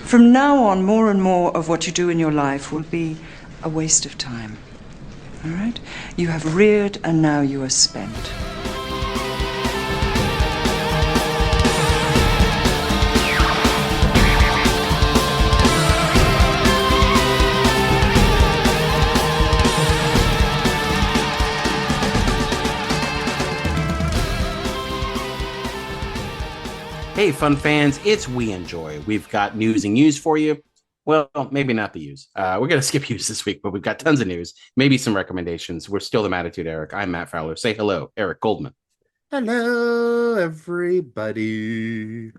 From now on, more and more of what you do in your life will be a waste of time. All right? You have reared and now you are spent. Hey, fun fans, it's We Enjoy. We've got news and news for you. Well, maybe not the news. We're going to skip news this week, but we've got tons of news, maybe some recommendations. We're still the Mattitude Eric. I'm Matt Fowler. Say hello, Eric Goldman. Hello, everybody.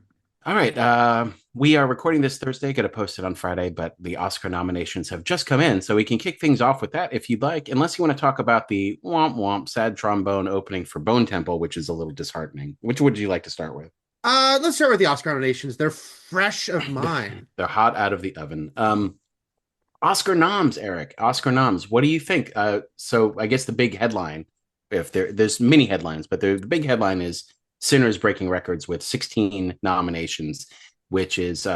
All right. We are recording this Thursday, going to post it on Friday, but the Oscar nominations have just come in, so we can kick things off with that if you'd like, unless you want to talk about the womp womp sad trombone opening for Bone Temple, which is a little disheartening. Which would you like to start with? Let's start with the Oscar nominations. They're fresh of mind. They're hot out of the oven. Oscar noms, Eric. Oscar noms. What do you think? So I guess the big headline, if there's many headlines, but the big headline is Sinners breaking records with 16 nominations, which is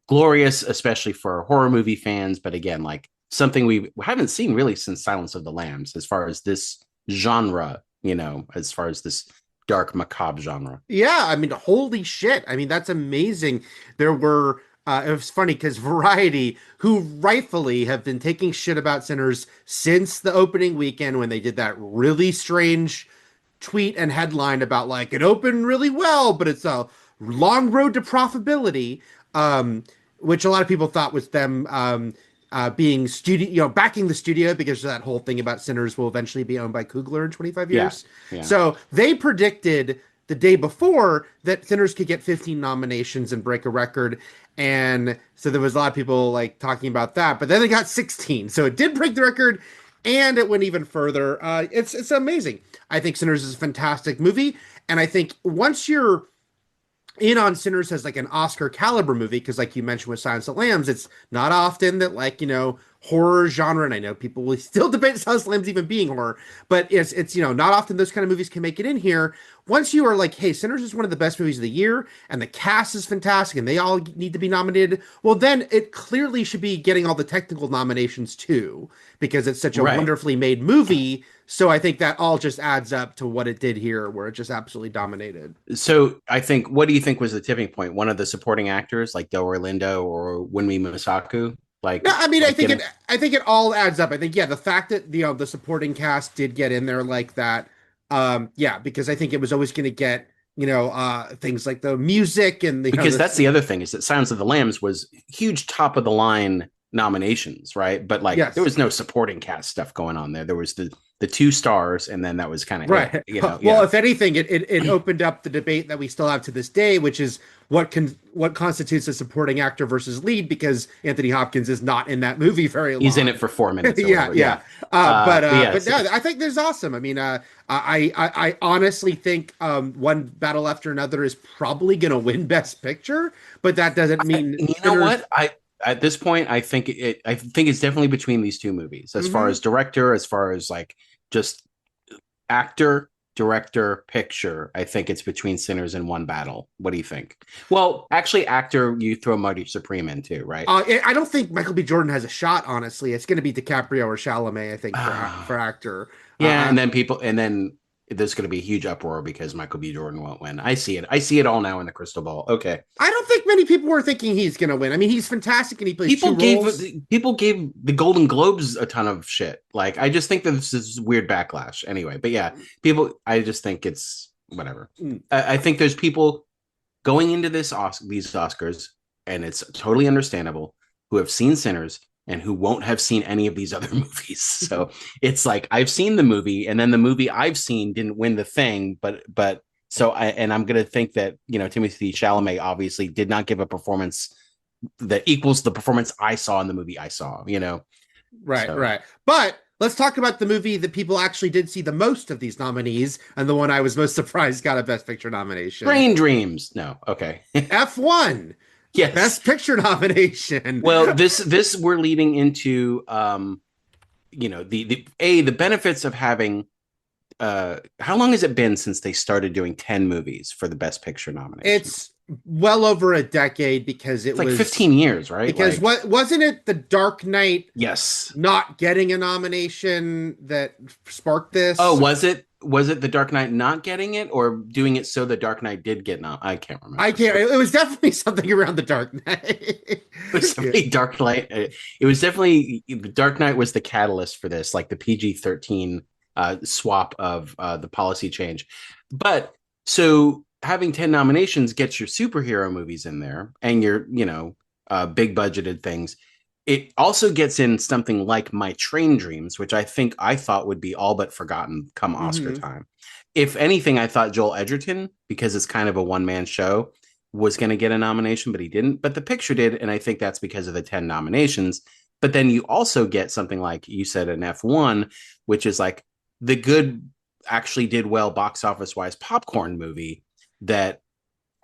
glorious, especially for horror movie fans. But again, like something we haven't seen really since Silence of the Lambs, as far as this genre, as far as this dark macabre genre. Yeah, I mean, holy shit. I mean, that's amazing. There were, it was funny because Variety, who rightfully have been taking shit about Sinners since the opening weekend when they did that really strange tweet and headline about like it opened really well, but it's a long road to profitability, which a lot of people thought was them being studio, backing the studio because of that whole thing about Sinners will eventually be owned by Coogler in 25 years. Yeah. So they predicted the day before that Sinners could get 15 nominations and break a record. And so there was a lot of people like talking about that, but then they got 16. So it did break the record and it went even further. It's amazing. I think Sinners is a fantastic movie. And I think once you're in on Sinners as like an Oscar caliber movie, because like you mentioned with Silence of the Lambs, it's not often that like, horror genre, and I know people will still debate Silence of the Lambs even being horror, but it's not often those kind of movies can make it in here. Once you are like, hey, Sinners is one of the best movies of the year, and the cast is fantastic, and they all need to be nominated, well, then it clearly should be getting all the technical nominations too, because it's such a wonderfully made movie. So I think that all just adds up to what it did here, where it just absolutely dominated. So I think, what do you think was the tipping point? One of the supporting actors, like Delroy Lindo or Winmi Masaku? Like, no, I mean, like I think it all adds up. I think, yeah, the fact that the supporting cast did get in there like that, yeah, because I think it was always going to get things like the music and because that's the other thing is that Silence of the Lambs was huge top of the line nominations, right? But like there was no supporting cast stuff going on there. There was the two stars, and then that was kind of right. Well, if anything, it opened up the debate that we still have to this day, which is what constitutes a supporting actor versus lead, because Anthony Hopkins is not in that movie very long. He's in it for 4 minutes. Yeah. But no, I think there's awesome. I mean, I honestly think one Battle After Another is probably going to win Best Picture, but that doesn't mean know what at this point, I think it's definitely between these two movies, as far as director, as far as like just actor, director, picture. I think it's between Sinners and One Battle. What do you think? Well, actually, actor, you throw Marty Supreme in too, right? I don't think Michael B. Jordan has a shot. Honestly, it's going to be DiCaprio or Chalamet. I think for actor. Yeah, and then there's going to be a huge uproar because Michael B. Jordan won't win. I see it all now in the crystal ball. Okay. I don't think many people were thinking he's going to win. I mean, he's fantastic and he plays people gave the Golden Globes a ton of shit. Like, I just think that this is weird backlash anyway. But yeah, I just think it's whatever. I think there's people going into these Oscars, and it's totally understandable, who have seen Sinners and who won't have seen any of these other movies. So it's like, I've seen the movie, and then the movie I've seen didn't win the thing, but I'm going to think that, Timothée Chalamet obviously did not give a performance that equals the performance I saw in the movie I saw, Right. But let's talk about the movie that people actually did see the most of these nominees, and the one I was most surprised got a Best Picture nomination. Brain Dreams. No. Okay. F1. Yes. Best Picture nomination. Well, this we're leading into the benefits of having how long has it been since they started doing 10 movies for the Best Picture nomination? well over a decade because It's like 15 years, right? because Like, what wasn't it the Dark Knight yes. not getting a nomination that sparked Oh, this? was it The Dark Knight not getting it, or doing it so The Dark Knight did get I can't I remember. can't. It was definitely something around the Dark Knight. It was Yeah. definitely Dark Knight. It was definitely the Dark Knight was the catalyst for this, like the PG-13 swap of the policy change. But so having 10 nominations gets your superhero movies in there and your, big budgeted things. It also gets in something like My Train Dreams, which I thought would be all but forgotten come Oscar Mhm. time. If anything, I thought Joel Edgerton, because it's kind of a one-man show, was going to get a nomination, but he didn't. But The Picture did, and I think that's because of the 10 nominations. But then you also get something like you said, an F1, which is like the good, actually did well box office wise popcorn movie that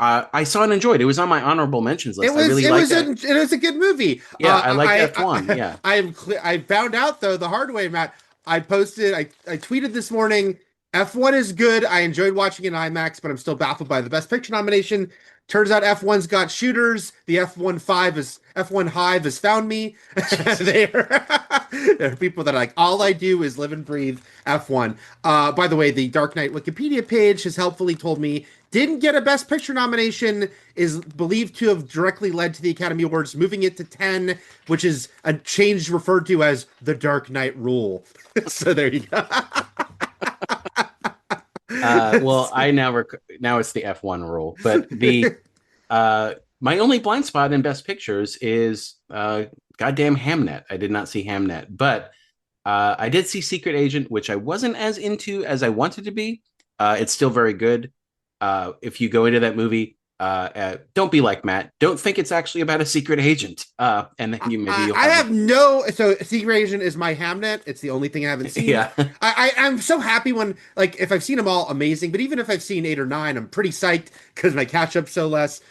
I saw and enjoyed. It was on my honorable mentions list. I really liked it. It was a good movie. Yeah, I liked F1. Yeah. I found out though the hard way, Matt. I tweeted this morning. F1 is good. I enjoyed watching it in IMAX, but I'm still baffled by the Best Picture nomination. Turns out F1's got shooters. The F1 Hive has found me. There are people that are like, all I do is live and breathe F1. By the way, the Dark Knight Wikipedia page has helpfully told me didn't get a Best Picture nomination, is believed to have directly led to the Academy Awards moving it to 10, which is a change referred to as the Dark Knight rule. So there you go. Well, I now it's the F1 rule, but the my only blind spot in Best Pictures is goddamn Hamnet. I did not see Hamnet, but I did see Secret Agent, which I wasn't as into as I wanted to be. It's still very good. If you go into that movie, don't be like Matt. Don't think it's actually about a secret agent. And then you'll I have no. So Secret Agent is my Hamnet. It's the only thing I haven't seen. Yeah. I'm so happy when, like, if I've seen them all, amazing. But even if I've seen 8 or 9, I'm pretty psyched because my catch up's so less.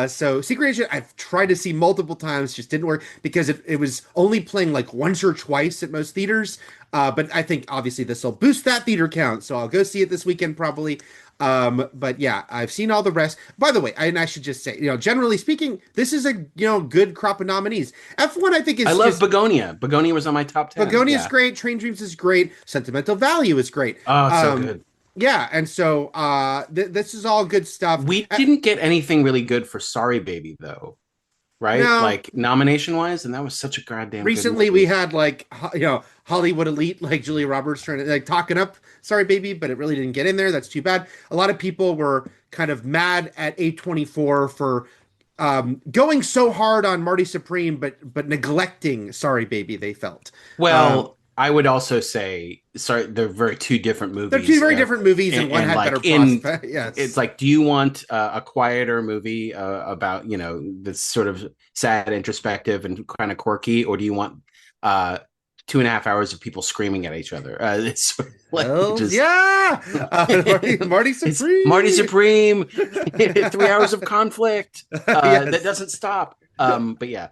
So Secret Agent, I've tried to see multiple times, just didn't work because it was only playing like once or twice at most theaters. But I think obviously this will boost that theater count, so I'll go see it this weekend probably. But yeah, I've seen all the rest. By the way, I should just say, generally speaking, this is a good crop of nominees. F1, I think is. I love Begonia. Begonia was on my top 10. Begonia is great. Train Dreams is great. Sentimental Value is great. Oh, it's so good. Yeah, and so this is all good stuff. We didn't get anything really good for Sorry Baby though, right? No. Like nomination wise, and that was such a goddamn. Recently, we had like Hollywood elite like Julia Roberts trying to like talking up Sorry Baby, but it really didn't get in there. That's too bad. A lot of people were kind of mad at A24 for going so hard on Marty Supreme, but neglecting Sorry Baby. They felt I would also say, sorry, they're very two different movies. They're two very different movies, and one had like better prospects. Yes. It's like, do you want a quieter movie about, that's sort of sad, introspective, and kind of quirky, or do you want 2.5 hours of people screaming at each other? It's sort of like Marty Supreme. Marty Supreme, 3 hours of conflict that doesn't stop. But yeah.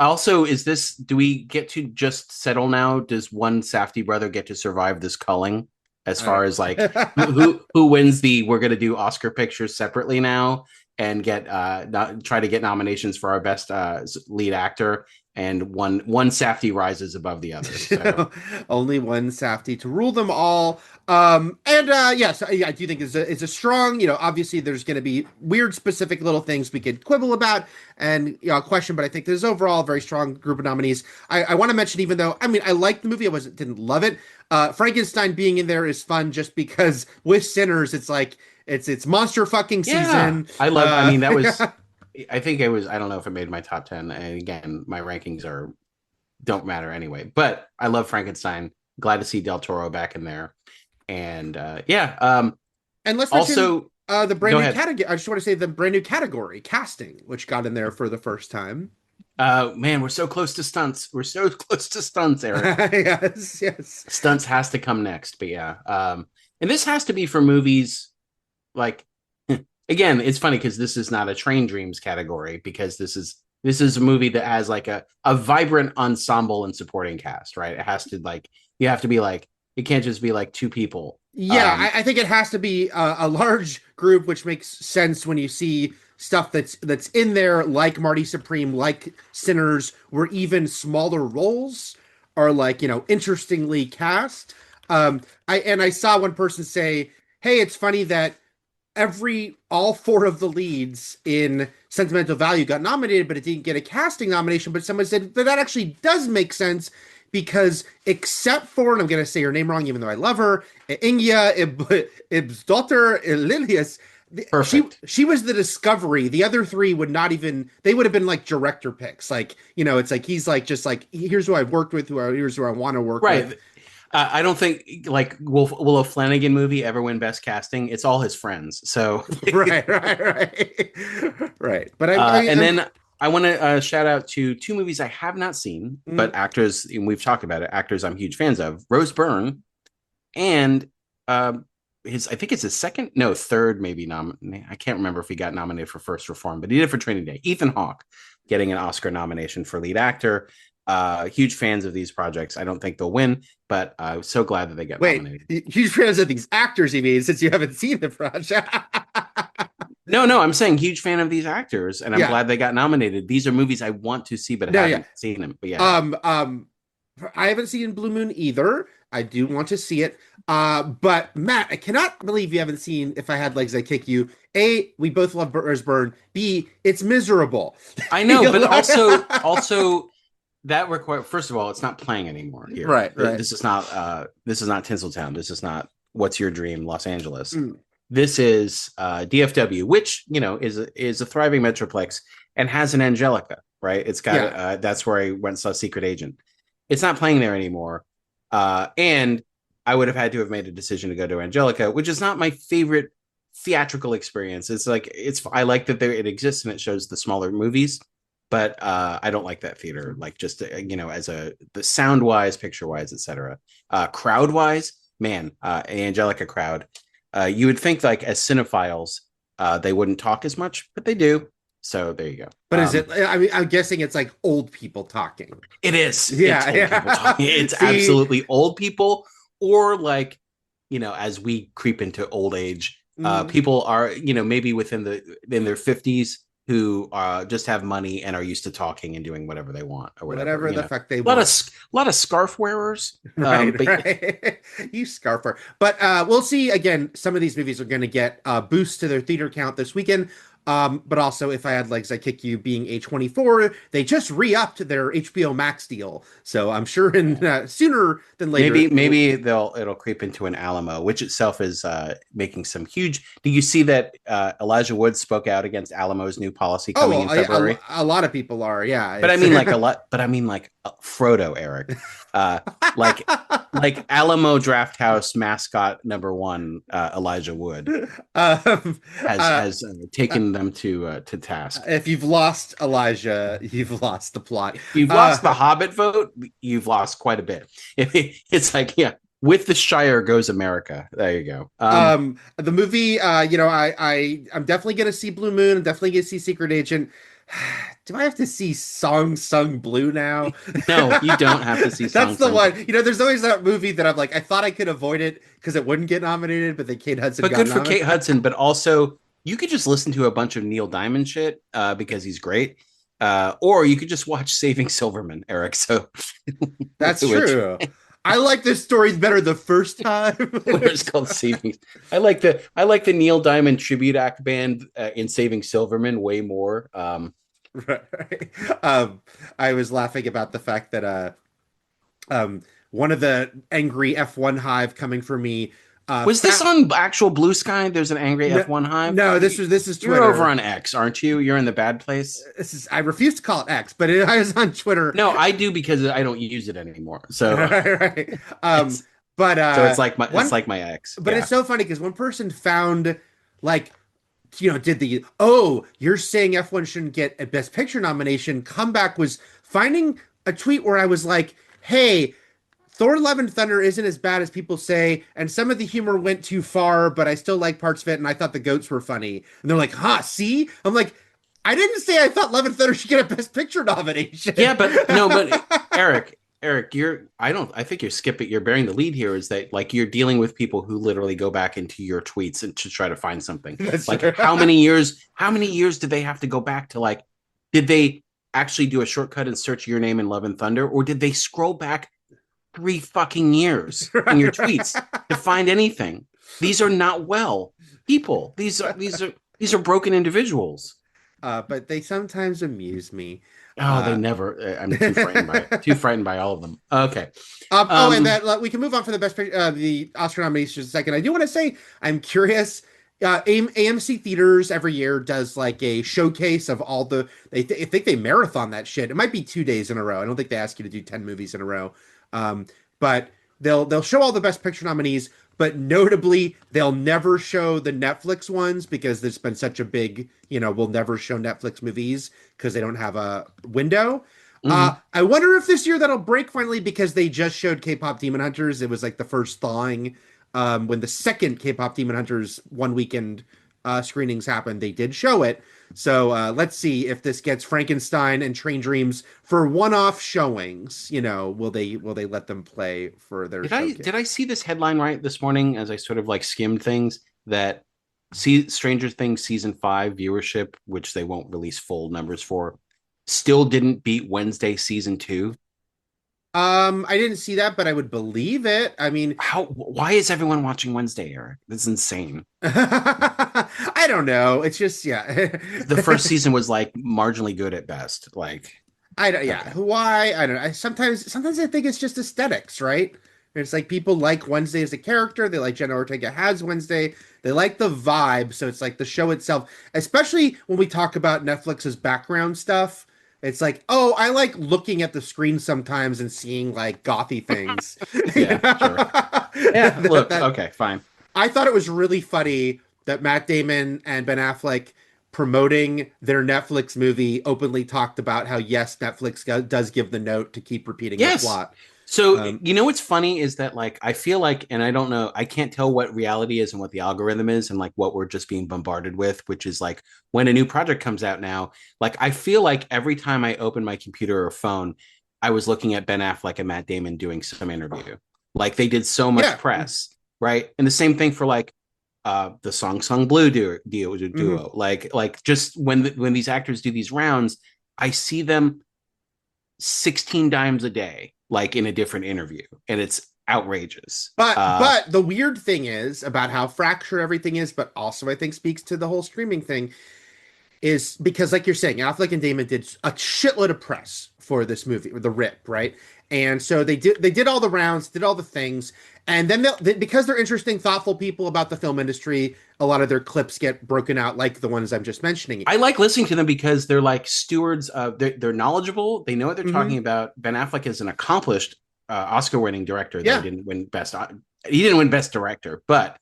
Also, do we get to just settle now? Does one Safdie brother get to survive this culling? As far as like who wins we're going to do Oscar pictures separately now and try to get nominations for our best lead actor, and one Safdie rises above the other. So. Only one Safdie to rule them all. Yes, I do think it's a strong, obviously there's going to be weird specific little things we could quibble about and question, but I think there's overall a very strong group of nominees. I want to mention, even though, I liked the movie, didn't love it. Frankenstein being in there is fun just because with Sinners, it's like, it's monster fucking season. I love, that was, I think it was, I don't know if it made my top 10. And again, my rankings don't matter anyway, but I love Frankenstein. Glad to see Del Toro back in there. And and let's also the brand new category. I just want to say the brand new category, casting, which got in there for the first time. Man, we're so close to stunts. We're so close to stunts, Eric. Yes. Stunts has to come next, but yeah. And this has to be for movies like, again, it's funny because this is not a Train Dreams category, because this is a movie that has like a vibrant ensemble and supporting cast, right? It has to you have to be like, it can't just be like two people. Yeah, I think it has to be a large group, which makes sense when you see stuff that's in there, like Marty Supreme, like Sinners, where even smaller roles are like, interestingly cast. I saw one person say, "Hey, it's funny that all four of the leads in Sentimental Value got nominated, but it didn't get a casting nomination." But someone said that actually does make sense because except for, and I'm going to say her name wrong, even though I love her, Ingia Ibsdotter Lilius, Perfect. she was the discovery. The other three would not even, they would have been like director picks. Like, it's like, he's like, just like, here's who I've worked with, here's who I want to work with. I don't think like will a Flanagan movie ever win Best Casting? It's all his friends. So right. But then I want to shout out to two movies I have not seen, but actors, and we've talked about it. Actors I'm huge fans of: Rose Byrne and I think it's his third maybe I can't remember if he got nominated for First Reform, but he did for Training Day. Ethan Hawke getting an Oscar nomination for lead actor. Huge fans of these projects. I don't think they'll win, but I was so glad that they got nominated. Huge fans of these actors, you mean, since you haven't seen the project? No, I'm saying huge fan of these actors, and I'm glad they got nominated. These are movies I want to see, but I haven't seen them. But I haven't seen Blue Moon either. I do want to see it. But Matt, I cannot believe you haven't seen If I Had Legs, I'd Kick You. A, we both love Rose Byrne. B, it's miserable. I know, but also that requires, first of all, it's not playing anymore here. Right. This is not Tinseltown. This is not What's Your Dream, Los Angeles. This is DFW, which is a thriving metroplex and has an Angelica, right? It's got that's where I went and saw Secret Agent. It's not playing there anymore, and I would have had to have made a decision to go to Angelica, which is not my favorite theatrical experience. I like that it exists and it shows the smaller movies. But I don't like that theater, like just, as the sound wise, picture wise, etc. Crowd wise, man, Angelica crowd. You would think like as cinephiles, they wouldn't talk as much, but they do. So there you go. But is it? I mean, I'm guessing it's like old people talking. It is. It's people talking. It's absolutely old people, or like, as we creep into old age, people are, maybe in their 50s. Who just have money and are used to talking and doing whatever they want or whatever the fuck they want. A lot of scarf wearers, right? You scarf wearer. But we'll see. Again, some of these movies are going to get a boost to their theater count this weekend. But also, If I Had Legs, I'd Kick You being A24, they just re-upped their HBO Max deal. So I'm sure sooner than later. Maybe it'll creep into an Alamo, which itself is making some huge. Do you see that Elijah Wood spoke out against Alamo's new policy coming in February? A lot of people are, yeah. But I mean like a lot. But I mean like Frodo, Eric. Like Alamo Draft House mascot #1, Elijah Wood has taken them to task. If you've lost Elijah, you've lost the plot. If you've lost the Hobbit vote, you've lost quite a bit. It's like, with the Shire goes America. There you go. The movie, I'm definitely gonna see Blue Moon. I'm definitely gonna see Secret Agent. Do I have to see Song Sung Blue now? No, you don't have to see Song That's the one. There's always that movie that I'm like, I thought I could avoid it because it wouldn't get nominated, but then Kate Hudson got nominated. But good for Kate Hudson, but also you could just listen to a bunch of Neil Diamond shit because he's great. Or you could just watch Saving Silverman, Eric. So that's true. I like this story better the first time. It's called Saving. I like the Neil Diamond tribute act band in Saving Silverman way more. Right. I was laughing about the fact that one of the angry F1 hive coming for me. Was this on actual Blue Sky? There's an angry F1 hive. No, this is Twitter. You're over on X, aren't you? You're in the bad place. I refuse to call it X, but I was on Twitter. No, I do because I don't use it anymore. So right. So it's like my ex. But it's so funny because one person found did you're saying F1 shouldn't get a Best Picture nomination. Comeback was finding a tweet where I was like, hey, Thor: Love and Thunder isn't as bad as people say, and some of the humor went too far, but I still like parts of it, and I thought the goats were funny. And they're like, see? I'm like, I didn't say I thought Love and Thunder should get a Best Picture nomination. Yeah, but Eric, Eric, I think you're skipping, you're bearing the lead here is that like you're dealing with people who literally go back into your tweets and to try to find something. That's Like true. how many years did they have to go back to like, did they actually do a shortcut and search your name in Love and Thunder? Or did they scroll back 3 fucking years in your tweets to find anything? These are not well people. These are broken individuals. But they sometimes amuse me. Oh, they never. I'm too frightened by it. Too frightened by all of them. Okay. And that we can move on for the the Oscar nominees just a second. I do want to say I'm curious. AMC Theaters every year does like a showcase of all the. I think they marathon that shit. It might be 2 days in a row. I don't think they ask you to do 10 movies in a row. But they'll show all the Best Picture nominees. But notably, they'll never show the Netflix ones because there's been such a big, we'll never show Netflix movies because they don't have a window. I wonder if this year that'll break finally because they just showed K-pop Demon Hunters. It was like the first thawing when the second K-pop Demon Hunters one weekend screenings happened. They did show it. So let's see if this gets Frankenstein and Train Dreams for one-off showings. Will they let them play for their showcase? Did I see this headline right this morning as I sort of like skimmed things that Stranger Things season 5 viewership, which they won't release full numbers for, still didn't beat Wednesday season 2? I didn't see that, but I would believe it. I mean, why is everyone watching Wednesday, Eric? That's insane. I don't know. It's just, The first season was like marginally good at best. Like, I don't, yeah. Okay. Why? I don't know. Sometimes I think it's just aesthetics, right? It's like people like Wednesday as a character. They like Jenna Ortega has Wednesday. They like the vibe. So it's like the show itself, especially when we talk about Netflix's background stuff. It's like, oh, I like looking at the screen sometimes and seeing like gothy things. Yeah, sure. Yeah, look, okay, fine. I thought it was really funny that Matt Damon and Ben Affleck promoting their Netflix movie openly talked about how, yes, Netflix does give the note to keep repeating the plot. So, what's funny is that, like, I feel like, and I don't know, I can't tell what reality is and what the algorithm is and, like, what we're just being bombarded with, which is, like, when a new project comes out now, like, I feel like every time I open my computer or phone, I was looking at Ben Affleck and Matt Damon doing some interview. Like, they did so much press, right? And the same thing for, like, the Song Blue duo. Like, just when these actors do these rounds, I see them 16 times a day, like in a different interview, and it's outrageous. But the weird thing is about how fractured everything is, but also I think speaks to the whole streaming thing, is because, like you're saying, Affleck and Damon did a shitload of press for this movie, The Rip, right? And so they did all the rounds, did all the things, and then because they're interesting, thoughtful people about the film industry, a lot of their clips get broken out, like the ones I'm just mentioning. I like listening to them because they're like stewards of, they're knowledgeable, they know what they're talking about. Ben Affleck is an accomplished Oscar-winning director. He didn't win Best Director, but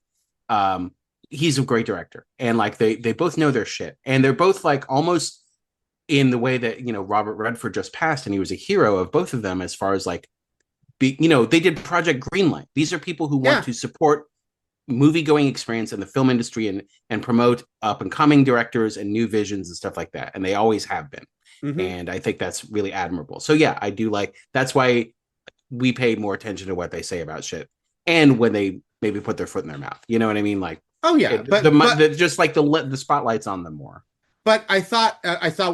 he's a great director, and like they both know their shit, and they're both like almost in the way that Robert Redford just passed, and he was a hero of both of them as far as like they did Project Greenlight. These are people who want to support movie going experience in the film industry and promote up and coming directors and new visions and stuff like that, and they always have been. And I think that's really admirable. So yeah, I do like, that's why we pay more attention to what they say about shit, and when they maybe put their foot in their mouth, you know what I mean? Like, oh yeah, but just like the spotlight's on them more. But I thought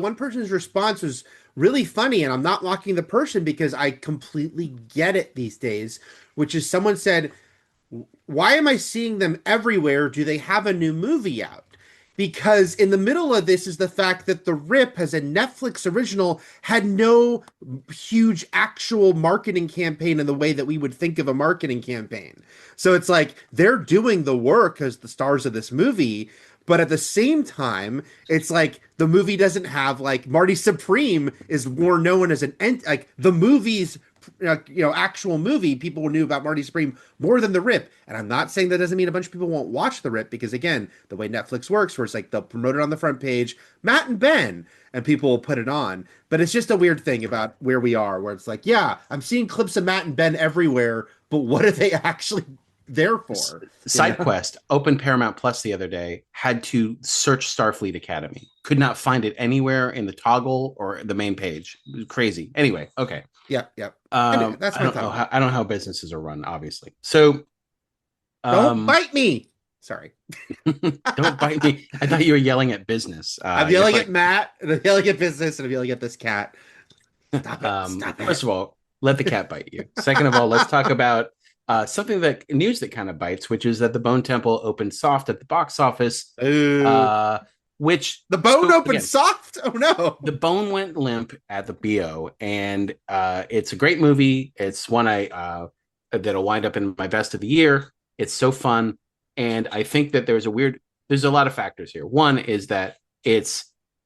one person's response was really funny, and I'm not mocking the person because I completely get it these days, which is someone said, why am I seeing them everywhere? Do they have a new movie out? Because in the middle of this is the fact that The Rip, as a Netflix original, had no huge actual marketing campaign in the way that we would think of a marketing campaign. So it's like they're doing the work as the stars of this movie, but at the same time, it's like the movie doesn't have, like, Marty Supreme is more known as like the movie's actual movie. People knew about Marty Supreme more than The Rip. And I'm not saying that doesn't mean a bunch of people won't watch The Rip, because again, the way Netflix works, where it's like they'll promote it on the front page, Matt and Ben, and people will put it on. But it's just a weird thing about where we are, where it's like, yeah, I'm seeing clips of Matt and Ben everywhere, but what are they actually there for. Side quest, opened Paramount Plus the other day, had to search Starfleet Academy. Could not find it anywhere in the toggle or the main page. It was crazy. Anyway, okay. Yep. That's I don't know how businesses are run, obviously. So don't bite me. Sorry. Don't bite me. I thought you were yelling at business. I'm yelling at Matt, and I'm yelling at business, and I'm yelling at this cat. Stop it. First of all, let the cat bite you. Second of all, let's talk about something news that kind of bites, which is that the Bone Temple opened soft at the box office. Which the Bone opened soft? Oh no. The Bone went limp at the BO, and it's a great movie. It's one that'll wind up in my best of the year. It's so fun. And I think that there's a lot of factors here. One is that it's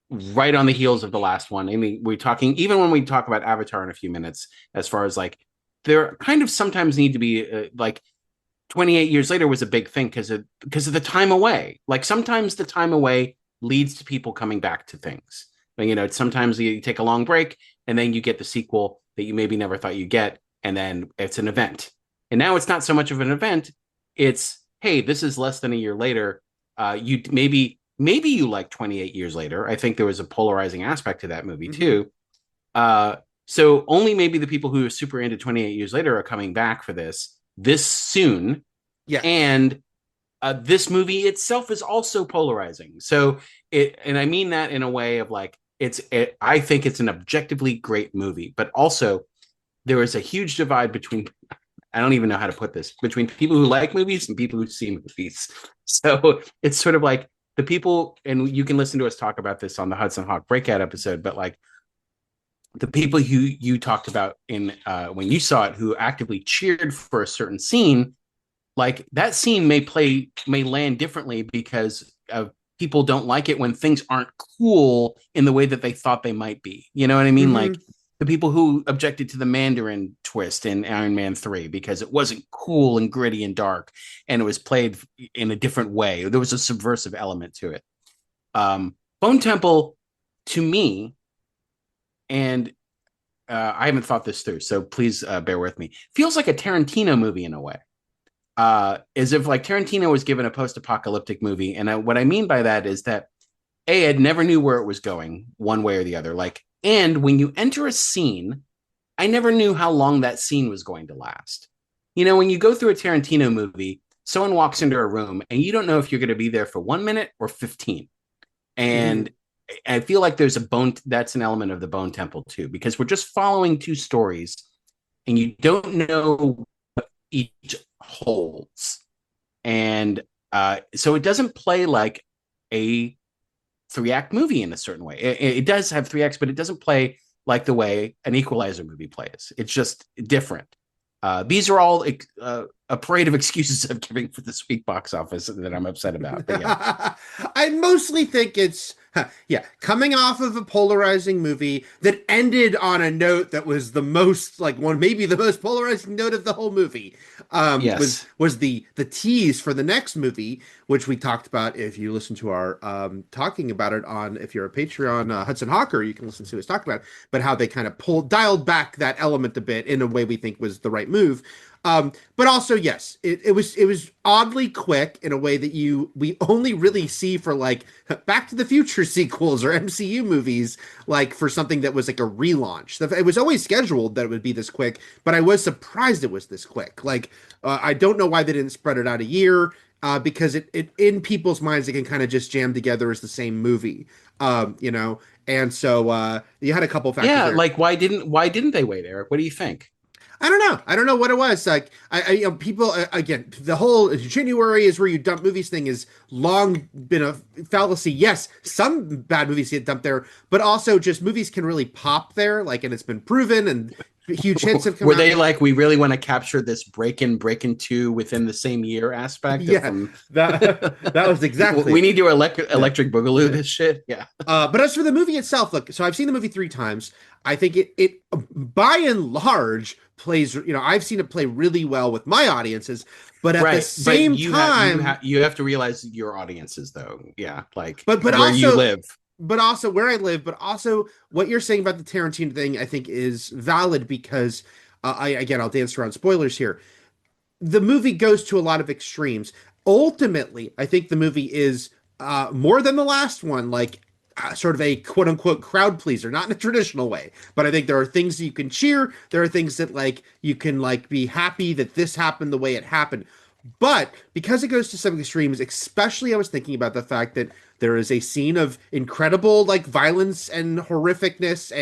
right on the heels of the last one. I mean, even when we talk about Avatar in a few minutes, as far as like, there kind of sometimes need to be like 28 years later was a big thing because of the time away. Like sometimes the time away leads to people coming back to things. But, sometimes you take a long break and then you get the sequel that you maybe never thought you'd get. And then it's an event. And now it's not so much of an event. It's, hey, this is less than a year later. You maybe you like 28 years later. I think there was a polarizing aspect to that movie too. So only maybe the people who are super into 28 years later are coming back for this soon. Yeah. And this movie itself is also polarizing. So and I mean that in a way of like, I think it's an objectively great movie, but also there is a huge divide between, I don't even know how to put this, between people who like movies and people who see movies. So it's sort of like the people, and you can listen to us talk about this on the Hudson Hawk Breakout episode, but like the people who you talked about in when you saw it, who actively cheered for a certain scene, like that scene may land differently because people don't like it when things aren't cool in the way that they thought they might be. You know what I mean? Like the people who objected to the Mandarin twist in Iron Man 3 because it wasn't cool and gritty and dark, and it was played in a different way. There was a subversive element to it. Bone Temple, to me, and I haven't thought this through, so please bear with me, feels like a Tarantino movie in a way. As if like Tarantino was given a post-apocalyptic movie. And what I mean by that is that I never knew where it was going one way or the other. Like, and when you enter a scene, I never knew how long that scene was going to last. When you go through a Tarantino movie, someone walks into a room and you don't know if you're going to be there for 1 minute or 15. And I feel like that's an element of the Bone Temple too, because we're just following two stories and you don't know what each holds. And so it doesn't play like a 3-act movie in a certain way. It does have 3 acts, but it doesn't play like the way an Equalizer movie plays. It's just different. These are all a parade of excuses I'm giving for this week box office that I'm upset about. But yeah. I mostly think it's coming off of a polarizing movie that ended on a note that was the most maybe the most polarizing note of the whole movie. Yes. was the tease for the next movie, which we talked about. If you listen to our talking about it if you're a Patreon Hudson Hawker, you can listen to us talk about it, but how they kind of dialed back that element a bit in a way we think was the right move. But also, yes, it was oddly quick in a way that we only really see for like Back to the Future sequels or MCU movies, like for something that was like a relaunch. It was always scheduled that it would be this quick, but I was surprised it was this quick. Like, I don't know why they didn't spread it out a year, because it in people's minds, it can kind of just jam together as the same movie, And so you had a couple factors. Yeah, there. like why didn't they wait, Eric? What do you think? I don't know. I don't know what it was. Like, people, again, the whole January is where you dump movies thing has long been a fallacy. Yes, some bad movies get dumped there, but also just movies can really pop there. Like, and it's been proven, and huge hits have come out. Were they like, we really want to capture this Breakin' 2 within the same year aspect? Yeah, that was exactly. We need to electric boogaloo this shit. Yeah. But as for the movie itself, look, so I've seen the movie 3 times. I think it by and large plays, I've seen it play really well with my audiences, but at the same time, you have to realize your audiences though. Yeah. Like, but where also, you live. But also where I live, but also what you're saying about the Tarantino thing, I think is valid because I'll dance around spoilers here. the movie goes to a lot of extremes. Ultimately, I think the movie is more than the last one, like sort of a quote unquote crowd pleaser, not in a traditional way. But I think there are things that you can cheer. There are things that like you can like be happy that this happened the way it happened. But because it goes to some extremes, especially I was thinking about the fact that there is a scene of incredible like violence and horrificness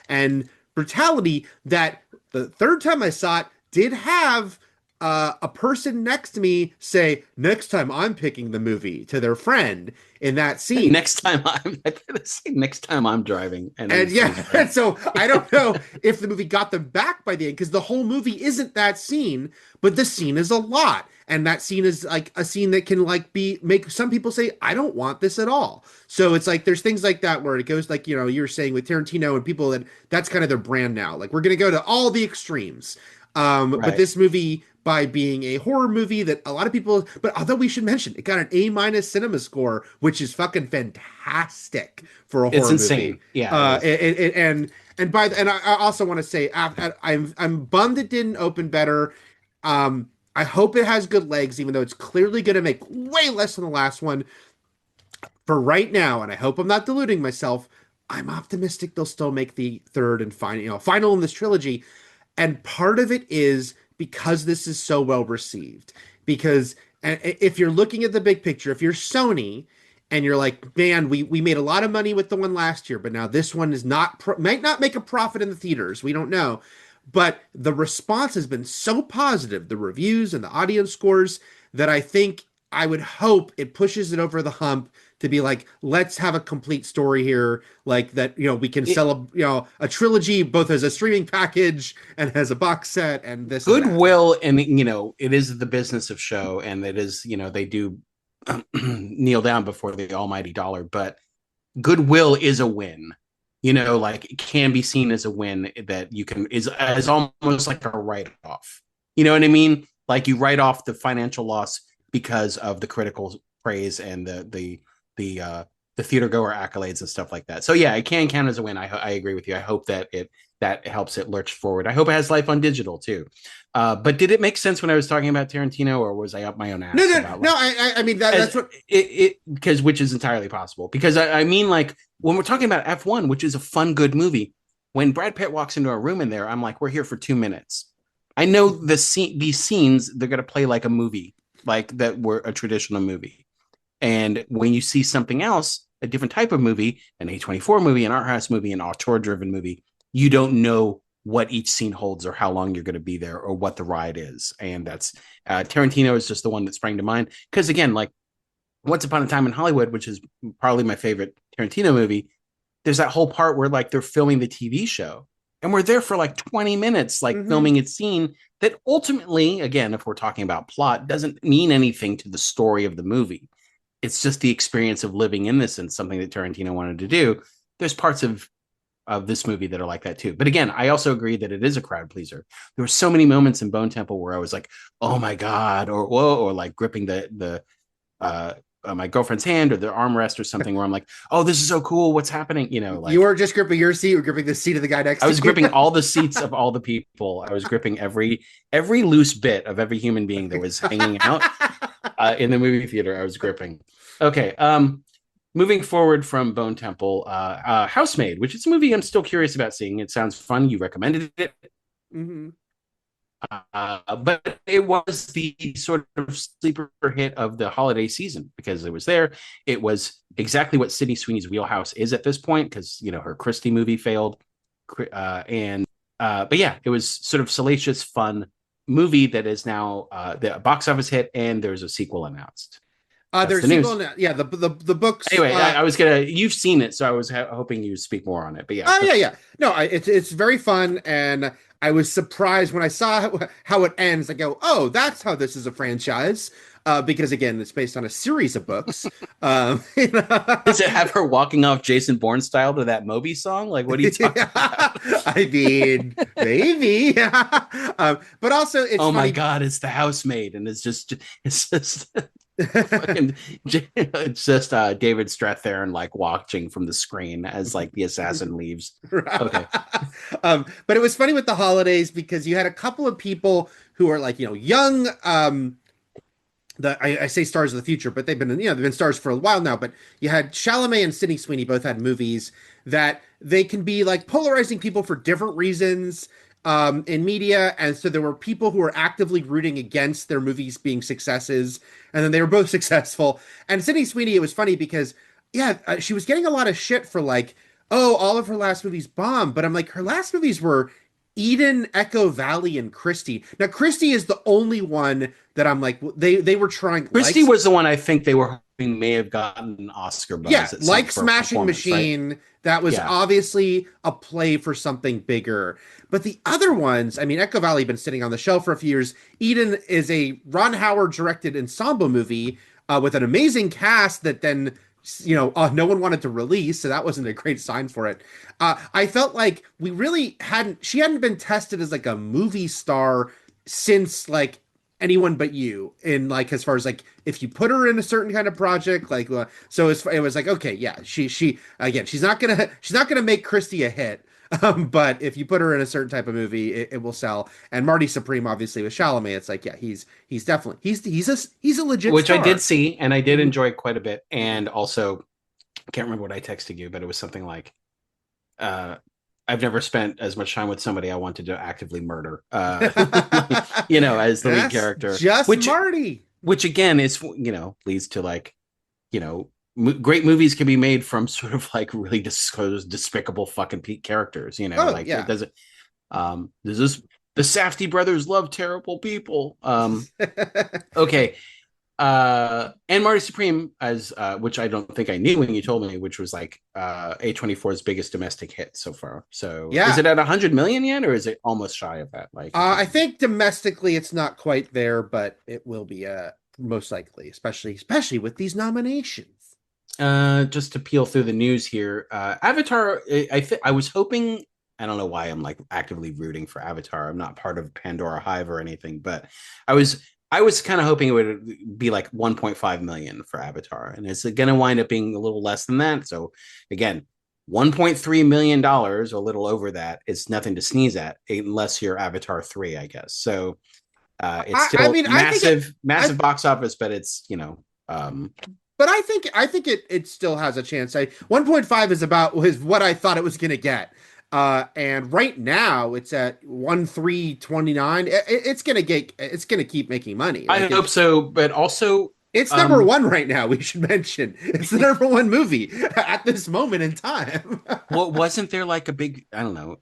and brutality that the third time I saw it did have a person next to me say, "Next time I'm picking the movie" to their friend in that scene. Next time I'm driving, And yeah, and so I don't know if the movie got them back by the end because the whole movie isn't that scene, but the scene is a lot, and that scene is like a scene that can like be make some people say, "I don't want this at all." So it's like there's things like that where it goes like you were saying with Tarantino and people that's kind of their brand now. Like we're gonna go to all the extremes. But this movie, by being a horror movie that a lot of people, but although we should mention, it got an A- cinema score, which is fucking fantastic for a horror movie. It's insane. Yeah. And I also want to say, I'm bummed it didn't open better. I hope it has good legs, even though it's clearly going to make way less than the last one. For right now, and I hope I'm not deluding myself, I'm optimistic they'll still make the third and final in this trilogy. And part of it is because this is so well received. Because if you're looking at the big picture, if you're Sony and you're like, man, we made a lot of money with the one last year, but now this one is might not make a profit in the theaters. We don't know. But the response has been so positive, the reviews and the audience scores, that I would hope it pushes it over the hump to be like, let's have a complete story here, like that, we can sell a trilogy both as a streaming package and as a box set and this goodwill, and it is the business of show, and it is they do kneel down before the almighty dollar, but goodwill is a win. Like it can be seen as a win that is almost like a write-off. You know what I mean? Like you write off the financial loss because of the critical praise and the theater goer accolades and stuff like that. So yeah, it can count as a win. I agree with you. I hope that helps it lurch forward. I hope it has life on digital too. But did it make sense when I was talking about Tarantino, or was I up my own ass? No. I mean that's what because which is entirely possible. Because I mean, like when we're talking about F1, which is a fun, good movie, when Brad Pitt walks into a room in there, I'm like, we're here for 2 minutes. I know these scenes, they're gonna play like a movie, like that were a traditional movie. And when you see something else, a different type of movie, an A24 movie, an art house movie, an auteur-driven movie, you don't know what each scene holds or how long you're going to be there or what the ride is. And that's Tarantino is just the one that sprang to mind. Because again, like Once Upon a Time in Hollywood, which is probably my favorite Tarantino movie, there's that whole part where like they're filming the TV show. And we're there for like 20 minutes, like filming a scene that ultimately, again, if we're talking about plot, doesn't mean anything to the story of the movie. It's just the experience of living in this and something that Tarantino wanted to do. There's parts of this movie that are like that too. But again, I also agree that it is a crowd pleaser. There were so many moments in Bone Temple where I was like, oh my God, or whoa, or like gripping my girlfriend's hand or the armrest or something where I'm like, oh, this is so cool. What's happening? Like you were just gripping your seat or gripping the seat of the guy next to you. I was gripping all the seats of all the people. I was gripping every loose bit of every human being that was hanging out in the movie theater. I was gripping. Okay. Moving forward from Bone Temple, Housemaid, which is a movie I'm still curious about seeing. It sounds fun. You recommended it. Mm-hmm. But it was the sort of sleeper hit of the holiday season because it was there. It was exactly what Sydney Sweeney's wheelhouse is at this point because, her Christie movie failed. But yeah, it was sort of salacious, fun movie that is now the box office hit, and there's a sequel announced. There's a sequel now. Yeah, the books. Anyway, you've seen it, so I was hoping you'd speak more on it. But yeah. Yeah. No, it's very fun, and I was surprised when I saw how it ends. I go, oh, that's how this is a franchise. Because again, it's based on a series of books. Does it have her walking off Jason Bourne style to that Moby song? Like, what are you talking about? I mean, maybe. But also, it's oh funny. My God, it's the Housemaid, and it's just Fucking it's just David Strathairn like watching from the screen as like the assassin leaves. Okay. But it was funny with the holidays because you had a couple of people who are like, young, I say stars of the future, but they've been stars for a while now. But you had Chalamet and Sydney Sweeney both had movies that they can be like polarizing people for different reasons in media, and so there were people who were actively rooting against their movies being successes, and then they were both successful. And Sydney Sweeney, it was funny because she was getting a lot of shit for like, oh, all of her last movies bombed, but I'm like, her last movies were Eden, Echo Valley, and Christie. Now, Christie is the only one that I'm like, they were trying. Christie was the one I think they were hoping may have gotten an Oscar buzz. Yeah, like Smashing Machine, right? That was obviously a play for something bigger. But the other ones, I mean, Echo Valley been sitting on the shelf for a few years. Eden is a Ron Howard directed ensemble movie with an amazing cast that then no one wanted to release, so that wasn't a great sign for it. I felt like she hadn't been tested as like a movie star since like Anyone But You, in like as far as like if you put her in a certain kind of project, like so it was like, okay, yeah, she again, she's not gonna make Christie a hit. But if you put her in a certain type of movie, it will sell. And Marty Supreme, obviously, with Chalamet, it's like, yeah, he's definitely he's a legit which star. I did see and I did enjoy quite a bit. And also, I can't remember what I texted you, but it was something like, I've never spent as much time with somebody I wanted to actively murder, as the lead character. Just Marty. Which again is, leads to like, great movies can be made from sort of like really despicable fucking characters, It doesn't. There's this. The Safdie brothers love terrible people. Okay. And Marty Supreme as which I don't think I knew when you told me, which was like A24's biggest domestic hit so far. So is it at 100 million yet, or is it almost shy of that? Like I think domestically it's not quite there, but it will be most likely, especially with these nominations. Just to peel through the news here, Avatar. I was hoping. I don't know why I'm like actively rooting for Avatar. I'm not part of Pandora Hive or anything, but I was kind of hoping it would be like 1.5 million for Avatar, and it's going to wind up being a little less than that. So again, $1.3 million, a little over that, is nothing to sneeze at, unless you're Avatar 3, I guess. So it's still massive box office, but it's but I think it still has a chance. 1.5 was what I thought it was going to get. And right now it's at 1,329. It's gonna keep making money. I hope so, but also it's number one right now. We should mention it's the number one movie at this moment in time. Well, wasn't there like a big? I don't know.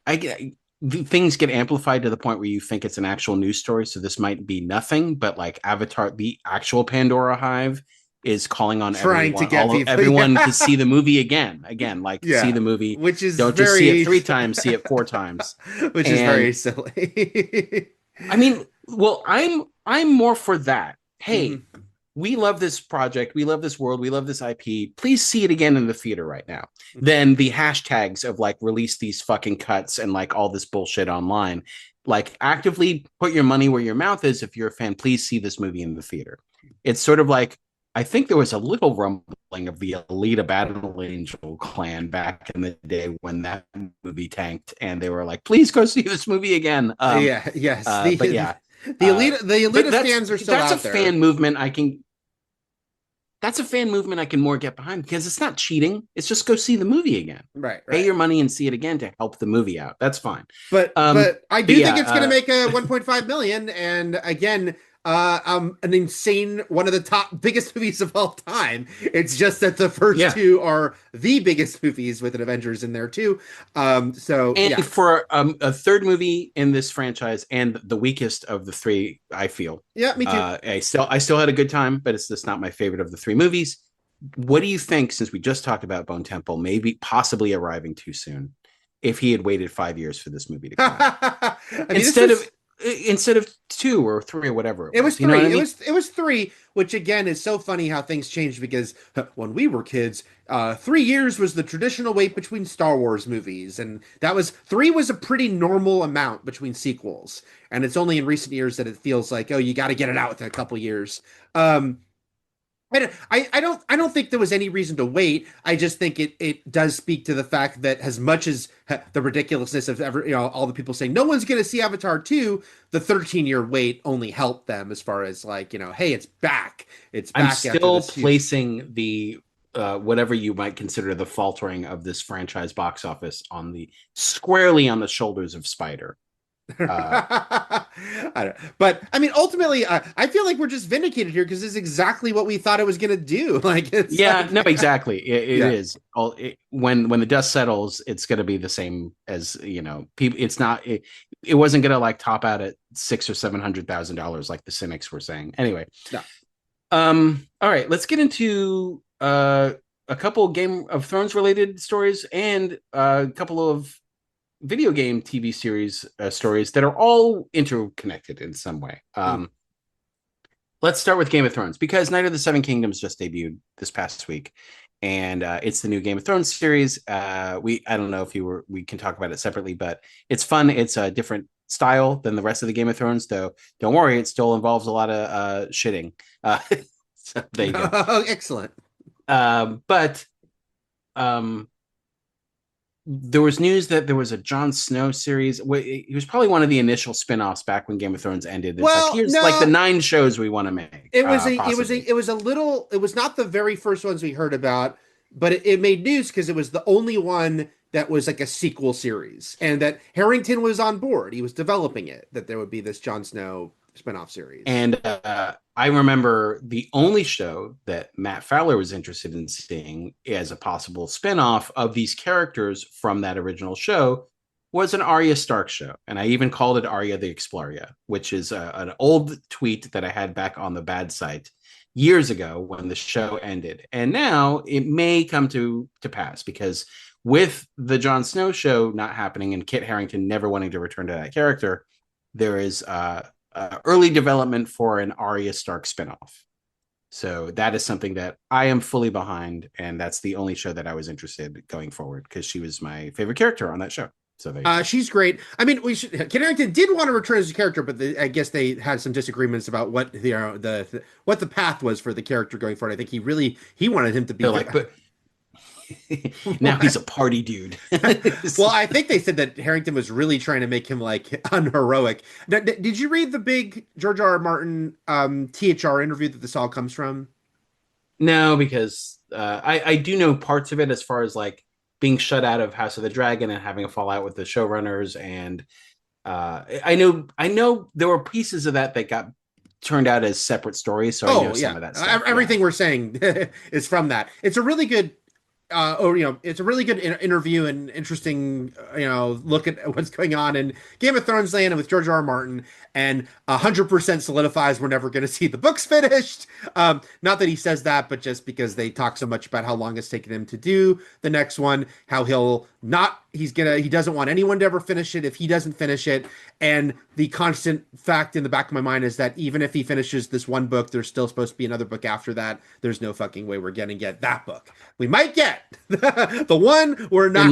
Things get amplified to the point where you think it's an actual news story. So this might be nothing, but like Avatar, the actual Pandora Hive, is calling on everyone to see the movie again, see the movie, which is don't just see it 3 times, see it 4 times, which is very silly. I mean, well, I'm more for that. Hey, we love this project, we love this world, we love this IP. Please see it again in the theater right now. Then the hashtags of like release these fucking cuts and like all this bullshit online. Like actively put your money where your mouth is. If you're a fan, please see this movie in the theater. It's sort of like, I think there was a little rumbling of the Alita Battle Angel clan back in the day when that movie tanked, and they were like, "Please go see this movie again." The Alita fans are still out there. That's a fan movement I can. That's a fan movement I can more get behind because it's not cheating. It's just go see the movie again. Right. Pay your money and see it again to help the movie out. That's fine. But I do think it's going to make a 1.5 million, and again. An insane, one of the top biggest movies of all time. It's just that the first 2 are the biggest movies with an Avengers in there too. For a third movie in this franchise and the weakest of the 3, I feel. Yeah, me too. I still had a good time, but it's just not my favorite of the 3 movies. What do you think, since we just talked about Bone Temple, maybe possibly arriving too soon, if he had waited 5 years for this movie to come out? Instead of 2 or 3 or whatever it was 3. You know what I mean? It was 3, which again is so funny how things changed, because when we were kids, 3 years was the traditional wait between Star Wars movies, and 3 was a pretty normal amount between sequels. And it's only in recent years that it feels like, oh, you got to get it out within a couple years. I don't think there was any reason to wait. I just think it does speak to the fact that as much as the ridiculousness of all the people saying no one's going to see Avatar 2, the 13-year wait only helped them as far as like, hey, it's back. It's I'm back after still this placing the whatever you might consider the faltering of this franchise box office squarely on the shoulders of Spider. I don't, but I mean, ultimately, I feel like we're just vindicated here because this is exactly what we thought it was going to do. Like, it's no, exactly. It Yeah. is. When the dust settles, it's going to be the same as people. It's not. It wasn't going to like top out at $600,000 or $700,000 like the cynics were saying. Anyway, No. All right, let's get into a couple Game of Thrones related stories and a couple of video game TV series stories that are all interconnected in some way. Let's start with Game of Thrones because Night of the Seven Kingdoms just debuted this past week, and it's the new Game of Thrones series. I don't know if we can talk about it separately, but it's fun. It's a different style than the rest of the Game of Thrones, though. Don't worry, it still involves a lot of shitting. So there you go. Oh, excellent. But there was news that there was a Jon Snow series. He was probably one of the initial spin-offs back when Game of Thrones ended. It's Well, like, here's no. like the 9 shows we want to make. It was not the very first ones we heard about, but it made news because it was the only one that was like a sequel series, and that Harrington was on board. He was developing it, that there would be this Jon Snow spinoff series. And I remember the only show that Matt Fowler was interested in seeing as a possible spinoff of these characters from that original show was an Arya Stark show. And I even called it Arya the Exploria, which is an old tweet that I had back on the bad site years ago when the show ended. And now it may come to pass because with the Jon Snow show not happening and Kit Harington never wanting to return to that character, there is early development for an Arya Stark spinoff. So that is something that I am fully behind, and that's the only show that I was interested in going forward because she was my favorite character on that show. So she's great. I mean, Kit Harington did want to return as a character, but I guess they had some disagreements about what what the path was for the character going forward. I think he wanted him to be but now he's a party dude. Well, I think they said that Harrington was really trying to make him like unheroic. Now, did you read the big George R. R. Martin THR interview that this all comes from? No, because I do know parts of it as far as like being shut out of House of the Dragon and having a fallout with the showrunners, and I know there were pieces of that got turned out as separate stories. So I know some of that stuff. Everything we're saying is from that. It's a really good. It's a really good interview and interesting, look at what's going on in Game of Thrones land and with George R. R. Martin, and 100% solidifies we're never going to see the books finished. Not that he says that, but just because they talk so much about how long it's taken him to do the next one, how he doesn't want anyone to ever finish it if he doesn't finish it. And the constant fact in the back of my mind is that even if he finishes this one book, there's still supposed to be another book after that. There's no fucking way we're going to get that book. We might get the one we're not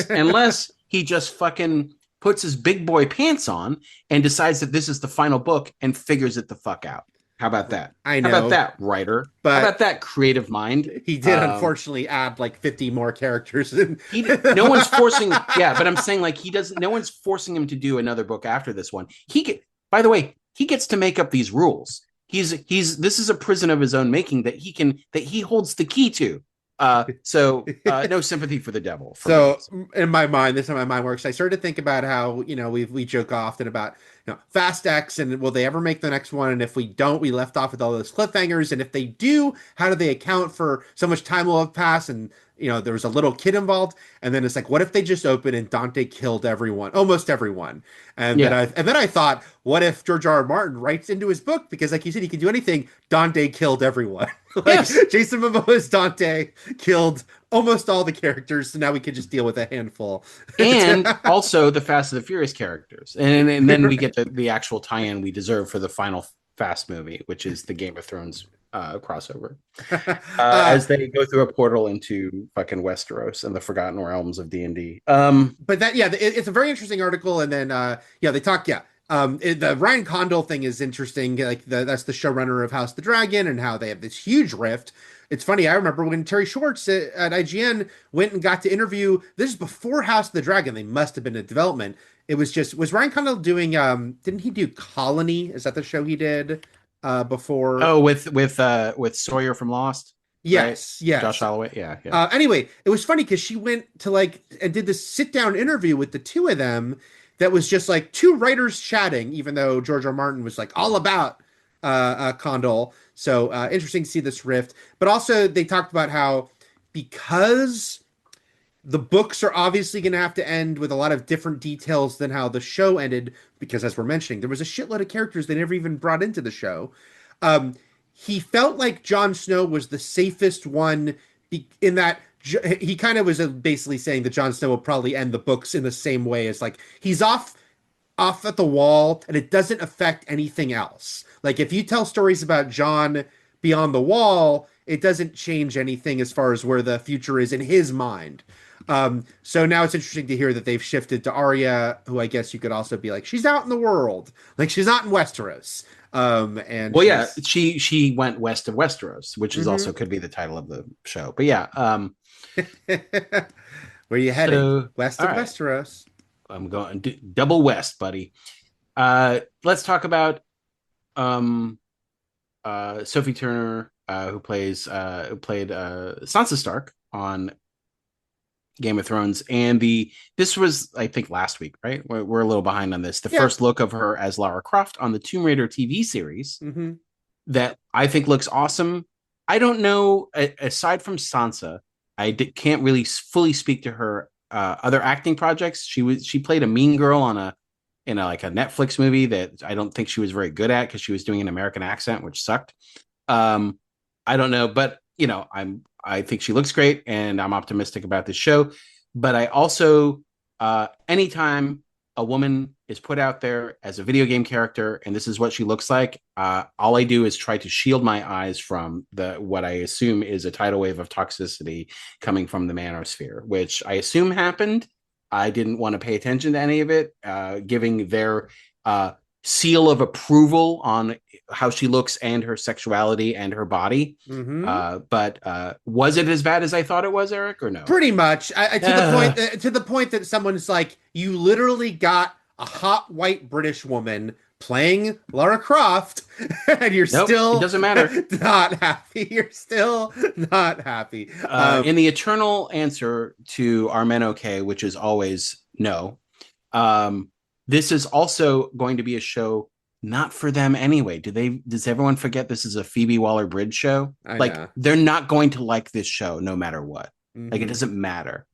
unless he just fucking puts his big boy pants on and decides that this is the final book and figures it the fuck out. How about that? I know. How about that, writer? But how about that, creative mind? He did unfortunately add like 50 more characters. No one's forcing. Yeah, but I'm saying like he doesn't. No one's forcing him to do another book after this one. By the way, he gets to make up these rules. This is a prison of his own making that he holds the key to. So no sympathy for the devil. In my mind, this is how my mind works. I started to think about how, we joke often about, Fast X, and will they ever make the next one? And if we don't, we left off with all those cliffhangers. And if they do, how do they account for so much time will have passed? And, there was a little kid involved. And then it's like, what if they just open and Dante killed everyone, almost everyone? And then I thought, what if George R. R. Martin writes into his book, because like you said, he can do anything. Dante killed everyone. Jason Momoa's Dante killed almost all the characters, so now we can just deal with a handful. And also the Fast and the Furious characters. And then we get the actual tie-in we deserve for the final Fast movie, which is the Game of Thrones crossover. As they go through a portal into fucking Westeros and the Forgotten Realms of D&D. But it's a very interesting article. And then, they talk, The Ryan Condal thing is interesting. Like that's the showrunner of House of the Dragon, and how they have this huge rift. It's funny. I remember when Terry Schwartz at IGN went and got to interview. This is before House of the Dragon. They must have been in development. It was Ryan Condal doing? Didn't he do Colony? Is that the show he did before? Oh, with Sawyer from Lost. Yes, right? yes. Josh Holloway. Yeah. Anyway, it was funny because she went to like and did this sit down interview with the two of them that was just like two writers chatting, even though George R. Martin was like all about Condal. So interesting to see this rift. But also they talked about how because the books are obviously going to have to end with a lot of different details than how the show ended, because as we're mentioning, there was a shitload of characters they never even brought into the show. He felt like Jon Snow was the safest one in that he kind of was basically saying that Jon Snow will probably end the books in the same way as like he's off at the wall and it doesn't affect anything else. Like if you tell stories about Jon beyond the wall, it doesn't change anything as far as where the future is in his mind. So now it's interesting to hear that they've shifted to Arya, who I guess you could also be like, she's out in the world. Like she's not in Westeros. And well, yeah, she went west of Westeros, which is also could be the title of the show. But yeah, where are you heading? So, west of Westeros. I'm going double west, buddy. Let's talk about Sophie Turner, who played Sansa Stark on Game of Thrones, and this was, I think, last week, right? We're a little behind on this. The first look of her as Lara Croft on the Tomb Raider TV series that I think looks awesome. I don't know, aside from Sansa, can't really fully speak to her other acting projects. She played a mean girl in a Netflix movie that I don't think she was very good at because she was doing an American accent, which sucked. I don't know, but you know, I think she looks great and I'm optimistic about this show. But I also, anytime a woman is put out there as a video game character and this is what she looks like, all I do is try to shield my eyes from what I assume is a tidal wave of toxicity coming from the manosphere, which I assume happened. I didn't want to pay attention to any of it, giving their seal of approval on how she looks and her sexuality and her body. But was it as bad as I thought it was, Eric, or no? Pretty much. To the point that someone's like, you literally got a hot white British woman playing Lara Croft, and you're still it doesn't matter. Not happy. You're still not happy. In the eternal answer to Are Men Okay, which is always no. This is also going to be a show not for them anyway. Does everyone forget this is a Phoebe Waller-Bridge show? They're not going to like this show no matter what. Like it doesn't matter.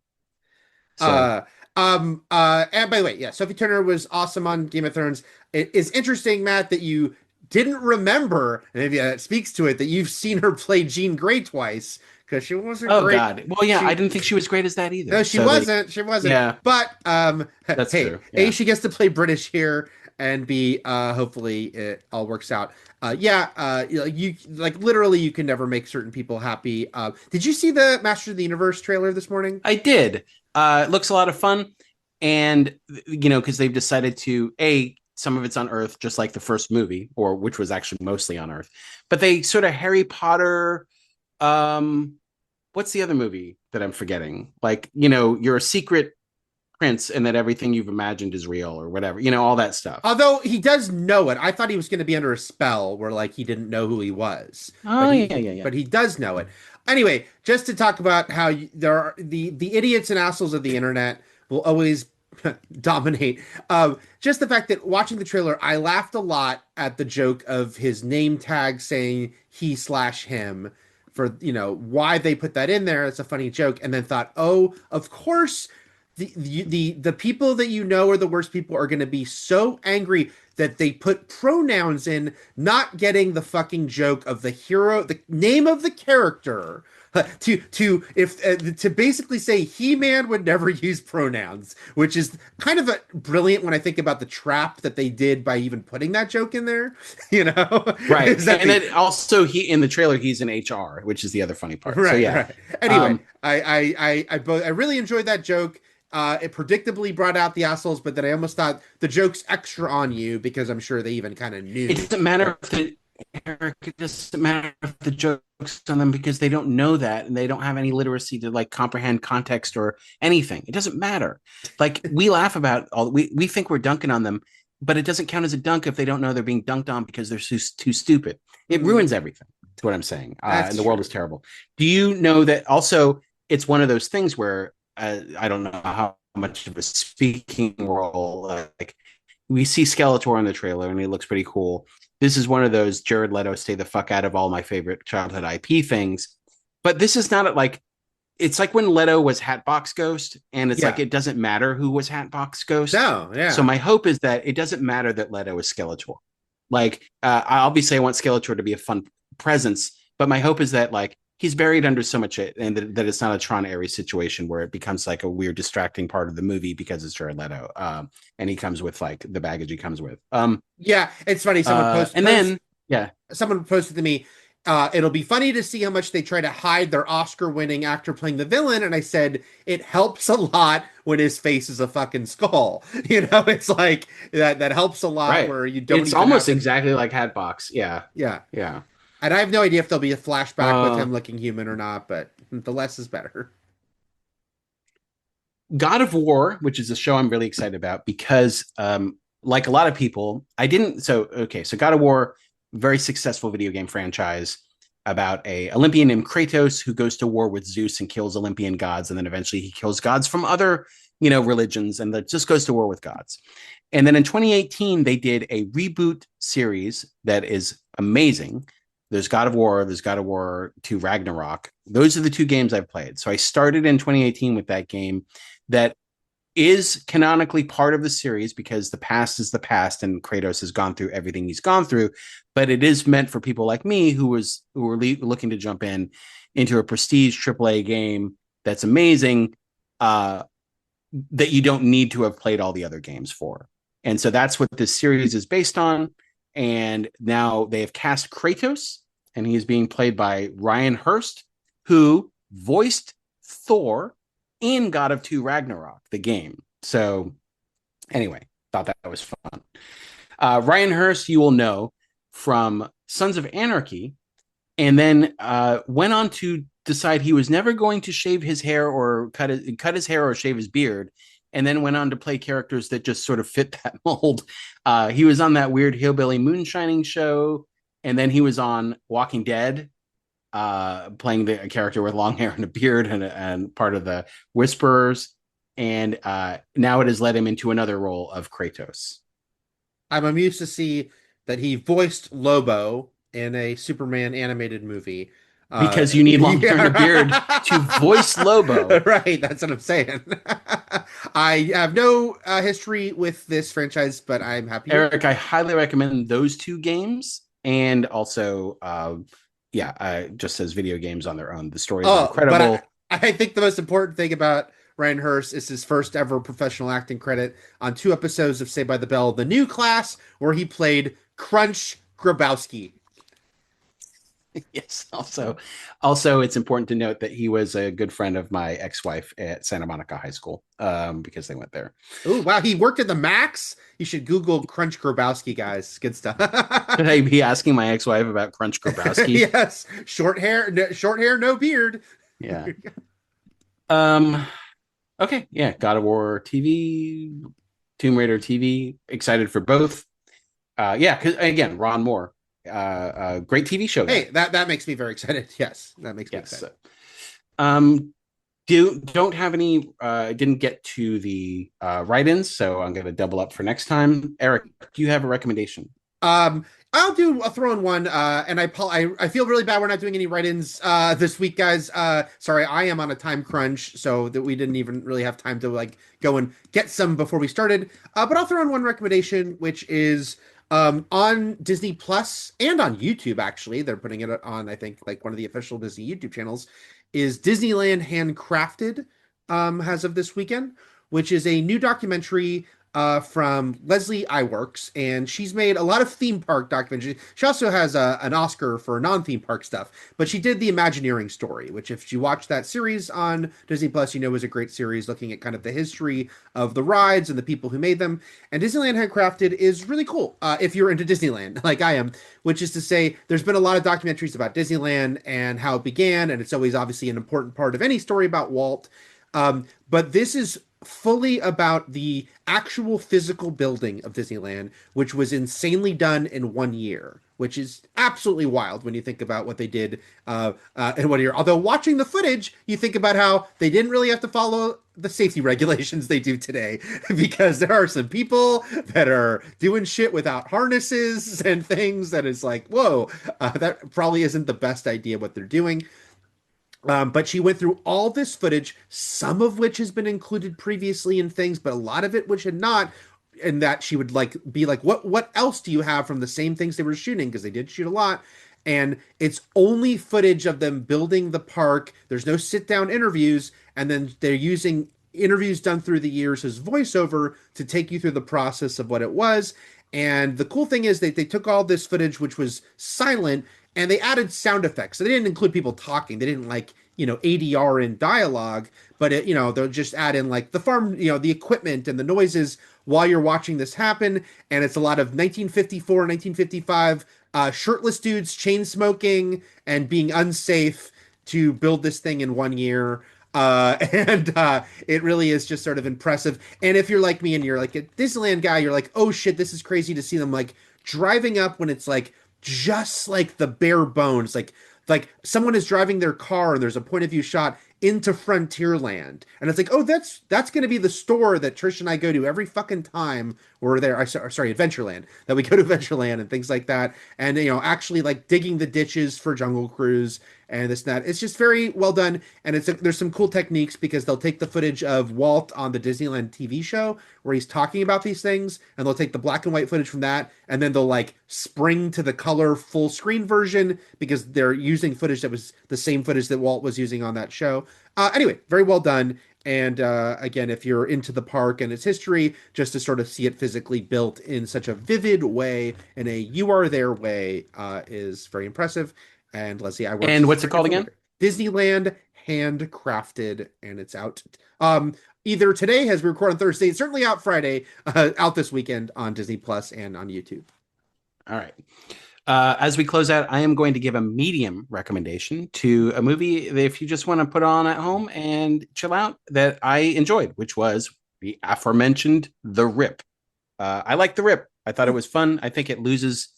So. And by the way, yeah, Sophie Turner was awesome on Game of Thrones. It is interesting, Matt, that you didn't remember, and maybe that speaks to it, that you've seen her play Jean Grey twice, because she wasn't great. Oh, God. Well, yeah, I didn't think she was great as that either. No, she wasn't. She wasn't. Yeah. But, that's hey, true. Yeah. A, she gets to play British here, and B, hopefully it all works out. You literally you can never make certain people happy. Did you see the Masters of the Universe trailer this morning? I did. It looks a lot of fun. And, you know, because they've decided to, some of it's on Earth, just like the first movie, which was actually mostly on Earth. But they sort of Harry Potter, what's the other movie that I'm forgetting? Like, you know, you're a secret prince and that everything you've imagined is real or whatever, you know, all that stuff. Although he does know it. I thought he was going to be under a spell where like he didn't know who he was. Yeah. But he does know it. Anyway, just to talk about how there are the idiots and assholes of the internet will always dominate. Just the fact that watching the trailer, I laughed a lot at the joke of his name tag saying he/him for, you know, why they put that in there. It's a funny joke. And then thought, oh, of course, the people that you know are the worst people are going to be so angry that they put pronouns in, not getting the fucking joke of the hero, the name of the character, to basically say He-Man would never use pronouns, which is kind of brilliant when I think about the trap that they did by even putting that joke in there, you know? Right. And then also in the trailer, he's in HR, which is the other funny part. Right. So, yeah. Right. Anyway, I really enjoyed that joke. It predictably brought out the assholes, but then I almost thought the joke's extra on you because I'm sure they even kind of knew. It doesn't matter if the Eric, it doesn't matter if the jokes on them because they don't know that and they don't have any literacy to like comprehend context or anything. It doesn't matter. Like we laugh about all we think we're dunking on them, but it doesn't count as a dunk if they don't know they're being dunked on because they're too stupid. It ruins everything. That's what I'm saying. And the world is terrible. Do you know that also it's one of those things where I don't know how much of a speaking role like we see Skeletor in the trailer and he looks pretty cool. This is one of those Jared Leto stay the fuck out of all my favorite childhood IP things. But this is not like it's like when Leto was Hatbox Ghost, and it's like it doesn't matter who was Hatbox Ghost. No, yeah. So my hope is that it doesn't matter that Leto is Skeletor. Like obviously I want Skeletor to be a fun presence, but my hope is that like he's buried under so much and that it's not a Tron Ares situation where it becomes like a weird distracting part of the movie because it's Jared Leto. And he comes with like the baggage he comes with. Yeah, it's funny. Someone someone posted to me, it'll be funny to see how much they try to hide their Oscar-winning actor playing the villain. And I said, it helps a lot when his face is a fucking skull. You know, it's like that helps a lot where you don't. It's almost exactly like Hatbox. Yeah. Yeah. Yeah. And I have no idea if there'll be a flashback with him looking human or not, but the less is better. God of War, which is a show I'm really excited about because, like a lot of people, So God of War, very successful video game franchise about a Olympian named Kratos who goes to war with Zeus and kills Olympian gods, and then eventually he kills gods from other, religions, and that just goes to war with gods. And then in 2018, they did a reboot series that is amazing. There's God of War, there's God of War 2 Ragnarok. Those are the two games I've played. So I started in 2018 with that game that is canonically part of the series because the past is the past and Kratos has gone through everything he's gone through. But it is meant for people like me who were looking to jump into a prestige AAA game that's amazing that you don't need to have played all the other games for. And so that's what this series is based on. And now they have cast Kratos, and he is being played by Ryan Hurst, who voiced Thor in God of 2 Ragnarok, the game. So anyway, thought that was fun. Ryan Hurst, you will know from Sons of Anarchy, and then went on to decide he was never going to shave his hair or cut his hair or shave his beard, and then went on to play characters that just sort of fit that mold. He was on that weird hillbilly moonshining show, and then he was on Walking Dead, playing a character with long hair and a beard and part of the Whisperers. And now it has led him into another role of Kratos. I'm amused to see that he voiced Lobo in a Superman animated movie. Because you need long hair and a beard to voice Lobo. Right, that's what I'm saying. I have no history with this franchise, but I'm happy. Eric, I highly recommend those two games. And also, just as video games on their own. The story is incredible. But I think the most important thing about Ryan Hurst is his first ever professional acting credit on 2 episodes of Saved by the Bell, The New Class, where he played Crunch Grabowski. Yes. Also, it's important to note that he was a good friend of my ex-wife at Santa Monica High School because they went there. Oh, wow. He worked at the Max. You should Google Crunch Grabowski, guys. Good stuff. Should I be asking my ex-wife about Crunch Grabowski? Yes. Short hair, no beard. Yeah. Okay. Yeah. God of War TV, Tomb Raider TV. Excited for both. Because again, Ron Moore. Great TV show. Hey, that makes me very excited. Yes, that makes me excited. Don't have any. Didn't get to the write-ins, so I'm going to double up for next time. Eric, do you have a recommendation? I'll throw in one. And I feel really bad we're not doing any write-ins this week, guys. Sorry, I am on a time crunch, so that we didn't even really have time to go and get some before we started. But I'll throw in one recommendation, which is on Disney Plus and on YouTube. Actually, they're putting it on, I think, like one of the official Disney YouTube channels. Is Disneyland Handcrafted as of this weekend, which is a new documentary from Leslie Iwerks, and she's made a lot of theme park documentaries. She also has an Oscar for non-theme park stuff, but she did the Imagineering story, which if you watch that series on Disney Plus, you know is a great series looking at kind of the history of the rides and the people who made them. And Disneyland Handcrafted is really cool if you're into Disneyland, like I am, which is to say there's been a lot of documentaries about Disneyland and how it began, and it's always obviously an important part of any story about Walt. But this is fully about the actual physical building of Disneyland, which was insanely done in 1 year, which is absolutely wild when you think about what they did in 1 year. Although watching the footage, you think about how they didn't really have to follow the safety regulations they do today, because there are some people that are doing shit without harnesses and things that is like, whoa, that probably isn't the best idea what they're doing. But she went through all this footage, some of which has been included previously in things, but a lot of it which had not. And that she would like be like, what else do you have from the same things they were shooting? Because they did shoot a lot. And it's only footage of them building the park. There's no sit down interviews. And then they're using interviews done through the years as voiceover to take you through the process of what it was. And the cool thing is they took all this footage, which was silent, and they added sound effects. So they didn't include people talking. They didn't like, ADR in dialogue, but they'll just add in like the farm, the equipment and the noises while you're watching this happen. And it's a lot of 1954, 1955 shirtless dudes chain smoking and being unsafe to build this thing in 1 year. And it really is just sort of impressive. And if you're like me and you're like a Disneyland guy, you're like, oh shit, this is crazy to see them like driving up when it's like just like the bare bones, like someone is driving their car and there's a point of view shot into Frontierland, and it's like, oh, that's going to be the store that Trish and I go to every fucking time we're there. Sorry, Adventureland, that we go to Adventureland and things like that, and actually like digging the ditches for Jungle Cruise and this and that. It's just very well done, and there's some cool techniques because they'll take the footage of Walt on the Disneyland TV show where he's talking about these things, and they'll take the black and white footage from that, and then they'll like spring to the color full screen version because they're using footage that was the same footage that Walt was using on that show. Anyway, very well done. And again, if you're into the park and its history, just to sort of see it physically built in such a vivid way, in a you are there way, is very impressive. And Leslie, And what's it called again? Disneyland Handcrafted, and it's out either today, as we record on Thursday, it's certainly out Friday, out this weekend on Disney Plus and on YouTube. All right. As we close out, I am going to give a medium recommendation to a movie that if you just want to put on at home and chill out, that I enjoyed, which was the aforementioned The Rip. I like The Rip. I thought it was fun. I think it loses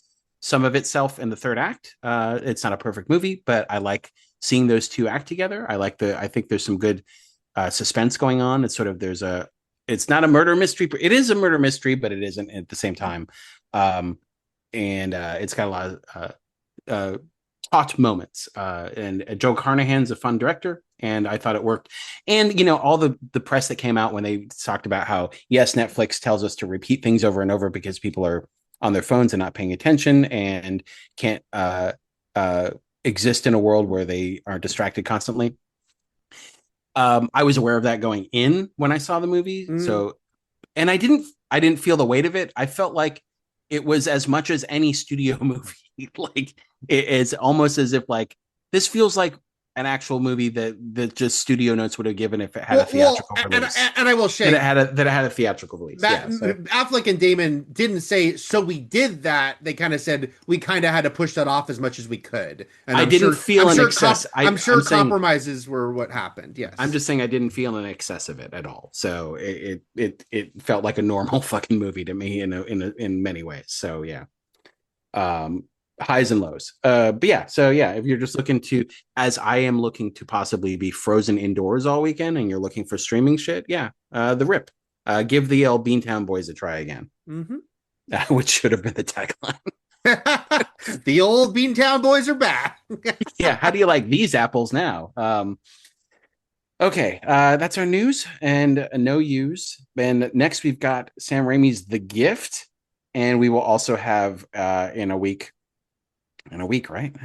some of itself in the third act. It's not a perfect movie, but I like seeing those two act together. I think there's some good suspense going on. It's sort of, it's not a murder mystery. It is a murder mystery, but it isn't at the same time. And it's got a lot of taut moments. And Joe Carnahan's a fun director, and I thought it worked. And all the press that came out when they talked about how, yes, Netflix tells us to repeat things over and over because people are on their phones and not paying attention and can't exist in a world where they are distracted constantly. I was aware of that going in when I saw the movie. So, and I didn't feel the weight of it. I felt like it was as much as any studio movie. Like it's almost as if like this feels like an actual movie that just studio notes would have given if it had a theatrical release. And I will say that it had a theatrical release. Affleck and Damon didn't say, so we did that. They kind of said we kind of had to push that off as much as we could. And I didn't feel an excess. I'm sure compromises were what happened. Yes, I'm just saying I didn't feel an excess of it at all. So it felt like a normal fucking movie to me in many ways. So yeah. Highs and lows. But yeah, so yeah, if you're just looking to, as I am looking to possibly be frozen indoors all weekend and you're looking for streaming shit, yeah, The Rip. Give the Beantown Boys a try again. Which should have been the tagline. The old Beantown Boys are back. Yeah, how do you like these apples now? Okay, that's our news and no use. And next we've got Sam Raimi's The Gift, and we will also have in a week, right?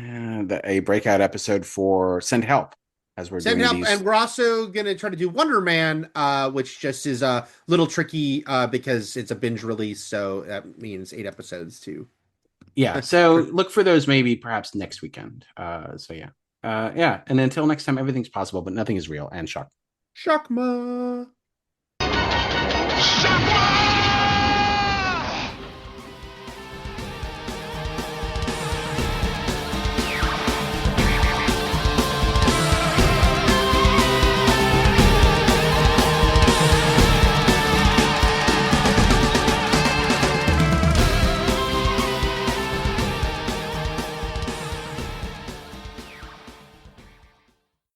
A breakout episode for Send Help. as we're Setting doing up, these. and we're also gonna try to do Wonder Man, which just is a little tricky because it's a binge release, so that means 8 episodes too. Yeah, so look for those maybe perhaps next weekend. So yeah. Yeah, and until next time, everything's possible, but nothing is real. And shock. Shockma. Shock